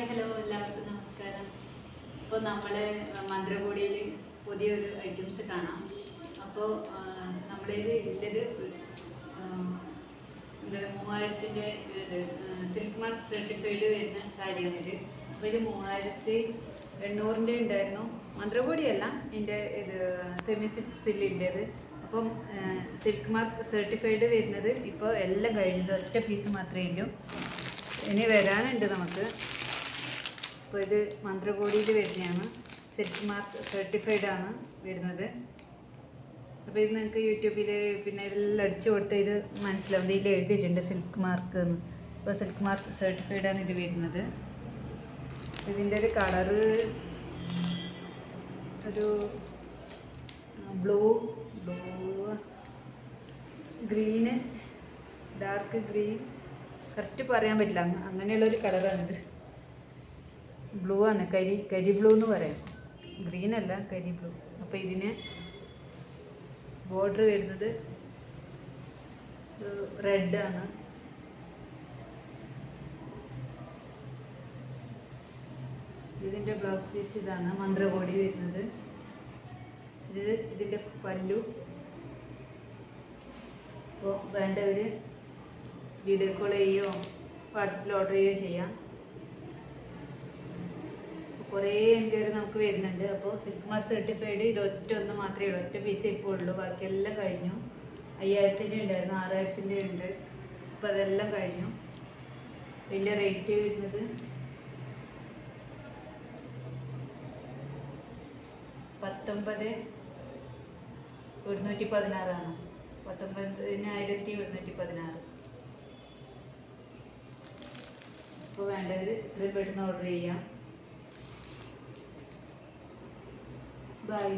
Hi hello എല്ലാവർക്കും നമസ്കാരം. ഇപ്പോൾ നമ്മൾ മന്ത്രകോടിയിൽ പുതിയൊരു ഐറ്റംസ് കാണാം. അപ്പോൾ നമ്മളിൽ ഉള്ളത് എന്താ 3000-ൻ്റെ സിൽക്ക് മാർക്ക് സർട്ടിഫൈഡ് വരുന്ന സാരിയാണിത്. അപ്പോൾ ഇത് 3800-ൻ്റെ ഉണ്ടായിരുന്നു. മന്ത്രകോടിയല്ല, ഇതിൻ്റെ ഇത് സെമി സിൽക്കിൻ്റേത്. അപ്പം സിൽക്ക് മാർക്ക് സർട്ടിഫൈഡ് വരുന്നത് ഇപ്പോൾ എല്ലാം കഴിഞ്ഞത്, ഒറ്റ പീസ് മാത്രമേ ഉള്ളൂ. ഇനി വരാനുണ്ട് നമുക്ക്. അപ്പോൾ ഇത് മന്ത്രകോടിയിൽ വരുന്നതാണ്, സിൽക്ക് മാർക്ക് സർട്ടിഫൈഡ് ആണ് വരുന്നത്. അപ്പോൾ ഇത് നിങ്ങൾക്ക് യൂട്യൂബിൽ പിന്നെ എല്ലാം അടിച്ചു കൊടുത്ത് ഇത് മനസ്സിലാവും. ഇതിൽ എഴുതിയിട്ടുണ്ട് സിൽക്ക് മാർക്ക് എന്ന്. അപ്പോൾ സിൽക്ക് മാർക്ക് സർട്ടിഫൈഡ് ആണ് ഇത് വരുന്നത്. ഇതിൻ്റെ ഒരു കളറ് ഒരു blue green, dark green, correct പറയാൻ പറ്റില്ല, അങ്ങനെയുള്ളൊരു കളറാണിത്. ബ്ലൂ ആണ്, കരി ബ്ലൂ എന്ന് പറയാം, ഗ്രീൻ അല്ല, കരി ബ്ലൂ. അപ്പോൾ ഇതിന് ബോർഡർ വരുന്നത് റെഡ് ആണ്. ഇതിൻ്റെ ബ്ലൗസ് പീസ് ഇതാണ്, മന്ത്രകോടി വരുന്നത്. ഇതിൻ്റെ പല്ലു. അപ്പോൾ വേണ്ടവർ വീഡിയോ കോൾ ചെയ്യുകയോ വാട്സപ്പിൽ ഓർഡർ ചെയ്യുകയോ ചെയ്യാം. കുറേ എൻക്വയറി നമുക്ക് വരുന്നുണ്ട്. അപ്പോൾ സിൽക്ക് മാർക്ക് സർട്ടിഫൈഡ് ഇത് ഒന്ന് മാത്രമേ ഉള്ളൂ, ഒറ്റ പീസേ ഇപ്പോൾ ഉള്ളൂ. ബാക്കിയെല്ലാം കഴിഞ്ഞു. 5000-ൻ്റെ ഉണ്ടായിരുന്നു, 6000-ൻ്റെ ഉണ്ട്. അപ്പോൾ അതെല്ലാം കഴിഞ്ഞു. ഇതിൻ്റെ റേറ്റ് വരുന്നത് 19,116 19,116. അപ്പോൾ വേണ്ടവർ ഇത്രയും പെട്ടെന്ന് ഓർഡർ ചെയ്യാം. ബൈ.